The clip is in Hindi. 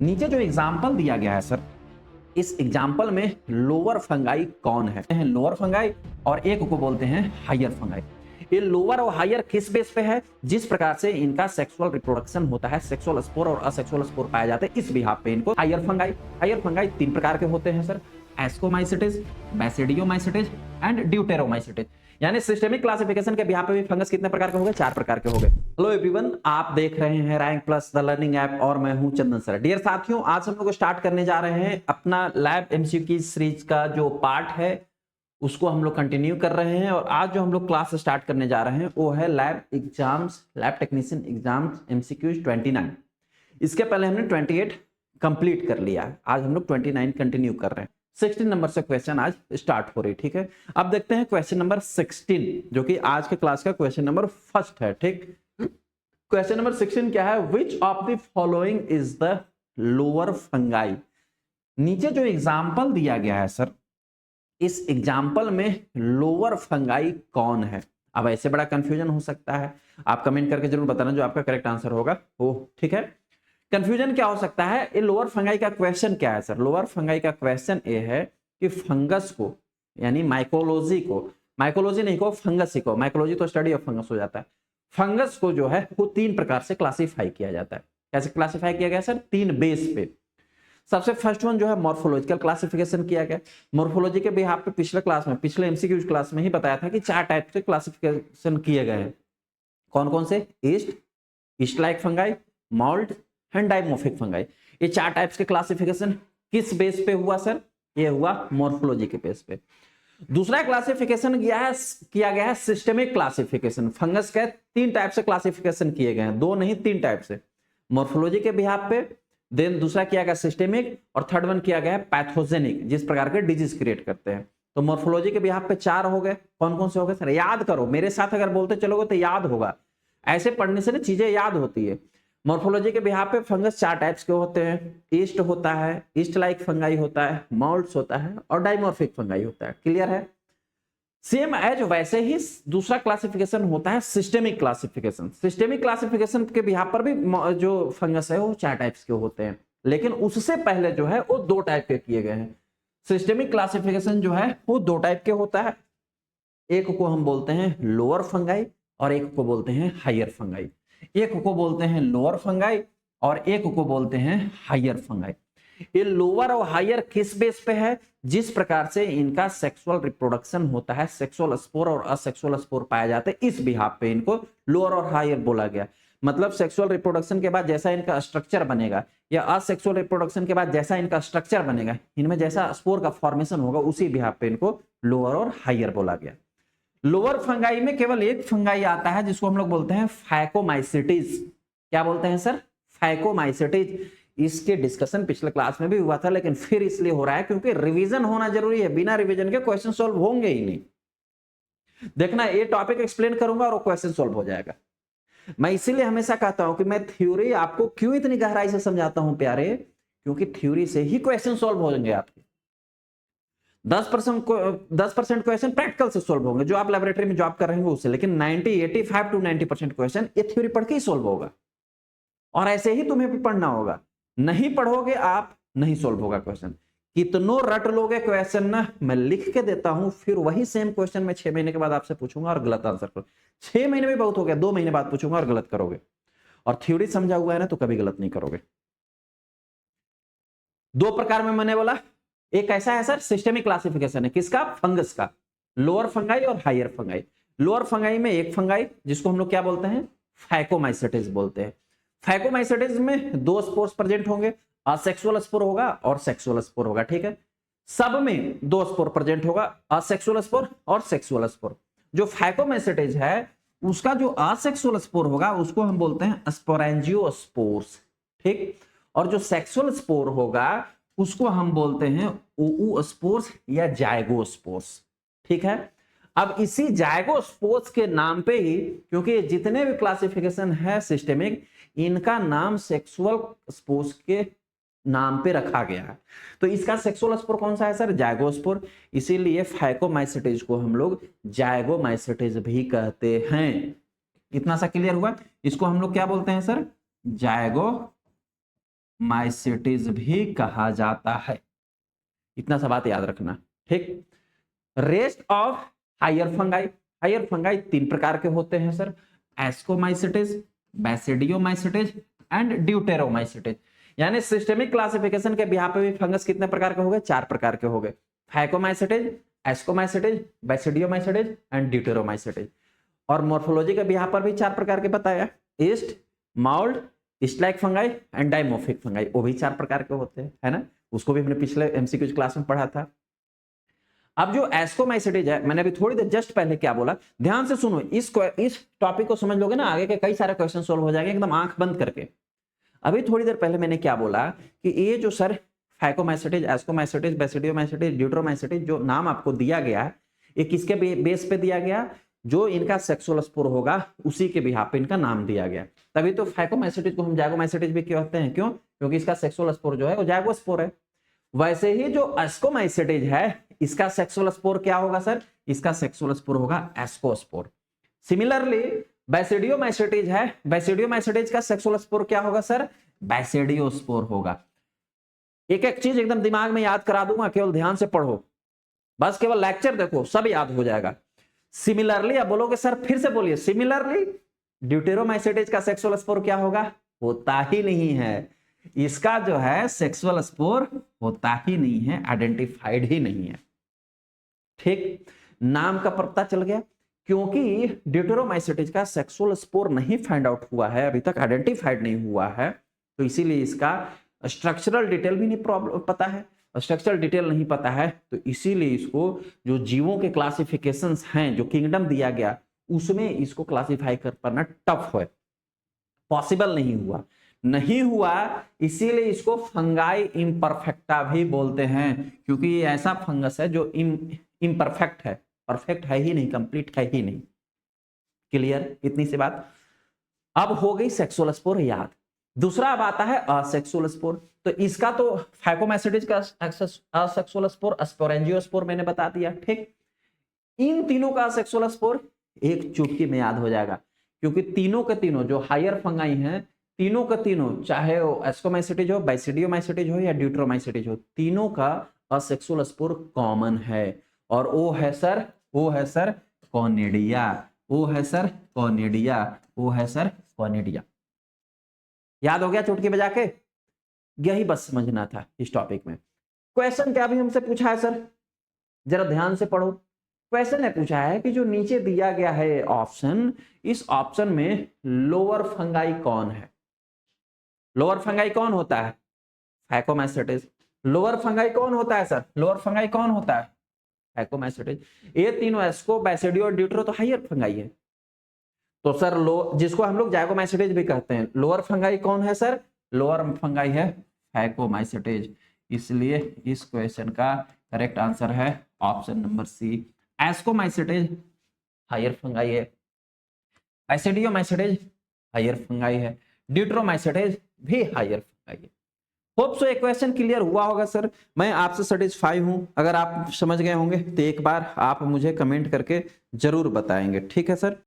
नीचे जो एग्जाम्पल दिया गया है सर, इस एग्जाम्पल में लोअर फंगाई कौन है लोअर फंगाई और एक को बोलते हैं हायर फंगाई। ये लोअर और हायर किस बेस पे है? जिस प्रकार से इनका सेक्सुअल रिप्रोडक्शन होता है, सेक्सुअल स्पोर और असेक्सुअल स्पोर पाए जाते हैं, इस बिहाफ पे इनको हायर फंगाई। हायर फंगाई तीन प्रकार के होते हैं sir, ascomycetes, basidiomycetes and deuteromycetes. यानी सिस्टेमिक क्लासिफिकेशन के बिहाफ पे भी फंगस कितने प्रकार के हो गए? 4 प्रकार के हो गए। हेलो एवरीवन, आप देख रहे हैं rank plus the learning app और मैं हूं चंदन सर। डियर साथियों, आज हम लोग स्टार्ट करने जा रहे हैं अपना लैब एमसीक्यू की सीरीज का जो पार्ट है उसको हम लोग कंटिन्यू कर रहे हैं। और आज जो हम लोग क्लास स्टार्ट करने जा रहे हैं वो है lab exams, lab technician exams MCQs 29। इसके पहले हमने 28 कंप्लीट कर लिया है, आज हम लोग 29 कंटिन्यू कर रहे हैं। 16 नंबर से क्वेश्चन आज स्टार्ट हो रही, ठीक है। अब देखते हैं क्वेश्चन नंबर 16 जो कि आज के क्लास का क्वेश्चन नंबर फर्स्ट है, ठीक। क्वेश्चन नंबर 16 क्या है? Which of the following is the lower fungi. नीचे जो एग्जाम्पल दिया गया है सर, इस एग्जाम्पल में लोअर फंगाई कौन है? अब ऐसे बड़ा कंफ्यूजन हो सकता है, आप कमेंट करके जरूर बताना जो आपका करेक्ट आंसर होगा वो, ठीक है। कंफ्यूजन क्या हो सकता है? ये लोअर फंगाई का क्वेश्चन क्या है सर? लोअर फंगाई का क्वेश्चन ये है कि फंगस को, यानी माइकोलॉजी को, माइकोलॉजी नहीं को फंगस ही को, माइकोलॉजी तो स्टडी ऑफ फंगस हो जाता है। फंगस को जो है वो 3 प्रकार से क्लासिफाई किया जाता है। कैसे क्लासिफाई किया गया सर? 3 बेस पे। सबसे फर्स्ट वन जो है मॉर्फोलॉजिकल क्लासिफिकेशन किया गया। मॉर्फोलॉजी के बिहाफ पे पिछले क्लास में, पिछले एमसीक्यू क्लास में ही बताया था कि 4 टाइप से क्लासिफिकेशन किए गए हैं। कौन कौन से? Yeast like fungi, mould and dimorphic fungi. ये 4 टाइप्स के क्लासिफिकेशन किस बेस पे हुआ सर? ये हुआ मॉर्फोलॉजी के बेस पे। दूसरा क्लासिफिकेशन किया गया है सिस्टेमिक क्लासिफिकेशन। फंगस के 3 टाइप से क्लासिफिकेशन किए गए हैं, 2 नहीं 3 टाइप से, मॉर्फोलॉजी के बिहाफ पे। देन दूसरा किया गया सिस्टेमिक और थर्ड वन किया गया है पैथोजेनिक, जिस प्रकार के डिजीज क्रिएट करते हैं। तो मॉर्फोलॉजी के बिहाफ पे 4 हो गए। कौन कौन से हो गए सर? याद करो, मेरे साथ अगर बोलते चलोगे तो याद होगा, ऐसे पढ़ने से ना चीजें याद होती है। मॉर्फोलॉजी के बिहाफ पे फंगस 4 टाइप्स के होते हैं। ईस्ट होता है, ईस्ट लाइक फंगाई होता है, मॉल्ट्स होता है और डाइमॉर्फिक फंगाई होता है। क्लियर है? सेम एज वैसे ही दूसरा क्लासिफिकेशन होता है सिस्टेमिक क्लासिफिकेशन। सिस्टेमिक क्लासिफिकेशन के बिहाफ पर भी जो फंगस है वो 4 टाइप्स के होते हैं, लेकिन उससे पहले जो है वो 2 टाइप के किए गए हैं। सिस्टेमिक क्लासिफिकेशन जो है वो 2 टाइप के होता है, एक को हम बोलते हैं लोअर फंगाई और एक को बोलते हैं हायर फंगाई। एक को बोलते हैं लोअर फंगाई और एक को बोलते हैं हायर फंगाई। ये लोअर और हायर किस बेस पे है? जिस प्रकार से इनका सेक्सुअल रिप्रोडक्शन होता है, सेक्सुअल स्पोर और असेक्सुअल स्पोर पाए जाते हैं, इस बिहाफ पे इनको लोअर और हायर बोला गया। मतलब सेक्सुअल रिप्रोडक्शन के बाद जैसा इनका स्ट्रक्चर बनेगा या असेक्सुअल रिप्रोडक्शन के बाद जैसा इनका स्ट्रक्चर बनेगा, इनमें जैसा स्पोर का फॉर्मेशन होगा, उसी बिहाफ पे इनको लोअर और हायर बोला गया। लोअर फंगाई में केवल एक फंगाई आता है जिसको हम लोग बोलते हैं फैकोमाइसिटीज। क्या बोलते हैं सर? फैकोमाइसिटीज। इसके डिस्कशन पिछले क्लास में भी हुआ था, लेकिन फिर इसलिए हो रहा है क्योंकि रिवीजन होना जरूरी है। बिना रिवीजन के क्वेश्चन सॉल्व होंगे ही नहीं। देखना, ये टॉपिक एक्सप्लेन करूंगा और क्वेश्चन सॉल्व हो जाएगा। मैं इसीलिए हमेशा कहता हूं कि मैं थ्योरी आपको क्यों इतनी गहराई से समझाता हूं प्यारे, क्योंकि थ्योरी से ही क्वेश्चन सॉल्व हो जाएंगे आपके। 10% क्वेश्चन प्रैक्टिकल से सॉल्व होंगे जो आप लेबोरेटरी में जॉब कर रहे हैं उससे, लेकिन 85 to 90% क्वेश्चन ये थ्योरी पढ़ के ही सॉल्व होगा। और ऐसे ही तुम्हें भी पढ़ना होगा, नहीं पढ़ोगे आप नहीं सॉल्व होगा क्वेश्चन। कितनों रट लोगे क्वेश्चन ना, मैं लिख के देता हूं, फिर वही सेम क्वेश्चन मैं 6 महीने के बाद आपसे पूछूंगा और गलत आंसर करो। 6 महीने में बहुत हो गया, 2 महीने बाद पूछूंगा और गलत करोगे। और थ्योरी समझा हुआ है ना तो कभी गलत नहीं करोगे। 2 प्रकार में मैंने बोला, एक ऐसा है सर सिस्टेमिक क्लासिफिकेशन है, किसका? फंगस का। लोअर फंगाई और हायर फंगाई। लोअर फंगाई में एक फंगाई जिसको हम लोग क्या बोलते हैं? फैकोमाइसिटिस बोलते हैं। फैकोमाइसिटिस में 2 स्पोर्स प्रेजेंट होंगे, असेक्सुअल स्पोर होगा और सेक्सुअल स्पोर होगा, ठीक है। सब में 2 स्पोर प्रेजेंट होगा, असेक्सुअल स्पोर और सेक्सुअल स्पोर। जो फैकोमाइसिटिस है उसका जो असेक्सुअल स्पोर होगा उसको हम बोलते हैं स्पोरेंजियोस्पोर्स, ठीक। और जो सेक्सुअल स्पोर होगा उसको हम बोलते हैं ओओस्पोर्स या जाइगोस्पोर्स, ठीक है। अब इसी जाइगोस्पोर्स के नाम पे ही, क्योंकि जितने भी क्लासिफिकेशन है सिस्टेमिक, इनका नाम सेक्सुअल स्पोर्स के नाम पे रखा गया है। तो इसका सेक्सुअल स्पोर कौन सा है सर? जाइगोस्पोर। इसीलिए फैकोमाइसिटिस को हम लोग जाइगोमाइसिटिस भी कहते हैं। इतना सा क्लियर हुआ? इसको हम लोग क्या बोलते हैं सर? जाइगो माइसेटिस भी कहा जाता है। इतना सा बात याद रखना, ठीक। Rest of higher fungi, higher fungi 3 प्रकार के होते हैं sir, ascomycetes, basidiomycetes and deuteromycetes. यानी सिस्टेमिक क्लासिफिकेशन के बिहार पे भी फंगस कितने प्रकार के हो गए? 4 प्रकार के हो गए, फैकोमाइसिटिस, एस्कोमाइसिटिस, बैसिडियोमाइसिटिस एंड ड्यूटेरोमाइसिटिस। और मॉर्फोलॉजी के बिहार पर भी 4 प्रकार के बताया, yeast, mould, yeast like fungi and dimorphic fungi, वो भी 4 प्रकार के होते हैं, है ना। उसको भी हमने पिछले एमसीक्यू क्लास में पढ़ा था। अब जो एस्कोमाइसिटिस है, मैंने अभी थोड़ी देर जस्ट पहले क्या बोला, ध्यान से सुनो, इस टॉपिक को समझ लोगे ना, आगे के कई सारे क्वेश्चन सोल्व हो जाएंगे एकदम आंख बंद करके। अभी थोड़ी देर पहले मैंने क्या बोला कि ये जो सर फैकोमाइसिटिस, एस्कोमाइसिटिस, बैसिडियोमाइसिटिस, ड्यूटेरोमाइसिटिस जो नाम आपको दिया गया, ये किसके बेस पे दिया गया? जो इनका सेक्सुअल स्पोर होगा उसी के बिहाफ पे इनका नाम दिया गया। तभी तो फैकोमाइसिटिस को हम जाइगोमाइसिटिस भी कहते हैं, क्यों? क्योंकि इसका सेक्सुअल स्पोर जो है वो जाइगोस्पोर है। वैसे ही जो एस्कोमाइसिटिस है, इसका सेक्सुअल स्पोर क्या होगा सर? इसका सेक्सुअल स्पोर होगा एस्कोस्पोर। सिमिलरली बैसिडियोमाइसिटिस है, बैसिडियोमाइसिटिस का सेक्सुअल स्पोर क्या होगा सर? बैसिडियोस्पोर होगा। एक एक चीज एकदम दिमाग में याद करा दूंगा, केवल ध्यान से पढ़ो, बस केवल लेक्चर देखो, सब याद हो जाएगा। सिमिलरली, अब बोलोगे सर फिर से बोलिए, सिमिलरली ड्यूटेरोमाइसिटिस का सेक्सुअल स्पोर क्या होगा? होता ही नहीं है, इसका जो है सेक्सुअल स्पोर होता ही नहीं है, आइडेंटिफाइड ही नहीं है, ठीक। नाम का पता चल गया, क्योंकि ड्यूटेरोमाइसिटिस का सेक्सुअल स्पोर नहीं फाइंड आउट हुआ है, अभी तक आइडेंटिफाइड नहीं हुआ है, तो इसीलिए इसका स्ट्रक्चरल डिटेल भी नहीं प्रॉब्लम पता है, स्ट्रक्चरल डिटेल नहीं पता है, तो इसीलिए इसको जो जीवों के क्लासिफिकेशंस हैं, जो किंगडम दिया गया, उसमें इसको क्लासिफाई कर पाना टफ है, पॉसिबल नहीं हुआ, इसीलिए इसको फंगाई इम्परफेक्टा भी बोलते हैं, क्योंकि ये ऐसा फंगस है जो इम्परफेक्ट है, परफेक्ट है ही नहीं, कंप्लीट है ही नहीं। क्लियर? इतनी सी बात। अब हो गई सेक्सुअल स्पोर याद। दूसरा अब आता है असेक्सुअल स्पोर। तो इसका तो फैकोमाइसिटिस का असेक्सुअल स्पोर, स्पोरेंजियोस्पोर मैंने बता दिया, ठीक। इन तीनों का असेक्सुअल स्पोर एक चुटकी में याद हो जाएगा, क्योंकि तीनों के तीनों जो हायर फंगाई हैं, तीनों के तीनों, चाहे वो एस्कोमाइसिटिस हो, बैसिडियोमाइसिटिस हो या ड्यूटेरोमाइसिटिस हो, तीनों का असेक्सुअल स्पोर कॉमन है, और वो है सर कॉनिडिया, वो है सर कॉनिडिया। याद हो गया चुटकी बजा के? यही बस समझना था इस टॉपिक में। क्वेश्चन क्या भी हमसे पूछा है सर, जरा ध्यान से पढ़ो। क्वेश्चन ने पूछा है कि जो नीचे दिया गया है ऑप्शन, इस ऑप्शन में लोअर फंगाई कौन है? लोअर फंगाई कौन होता है? फैकोमाइसिटिस। लोअर फंगाई कौन होता है सर? लोअर फंगाई कौन होता है? फैकोमाइसिटिस। ये तीनों एस्को, बैसिडियो और ड्यूटेरो तो हायर फंगाई है। तो सर जिसको हम लोग जाइगोमाइसिटिस भी कहते हैं, लोअर फंगाई कौन है सर? लोअर फंगाई है फैकोमाइसिटिस। इसलिए इस क्वेश्चन का करेक्ट आंसर है option number C, ascomycetes higher fungi है, बैसिडियोमाइसिटिस हायर फंगाई है, ड्यूटेरोमाइसिटिस भी हायर फंगाई है। होप सो एक क्वेश्चन क्लियर हुआ होगा सर। मैं आपसे सेटिस्फाई हूं, अगर आप समझ गए होंगे तो एक बार आप मुझे कमेंट करके जरूर बताएंगे, ठीक है सर।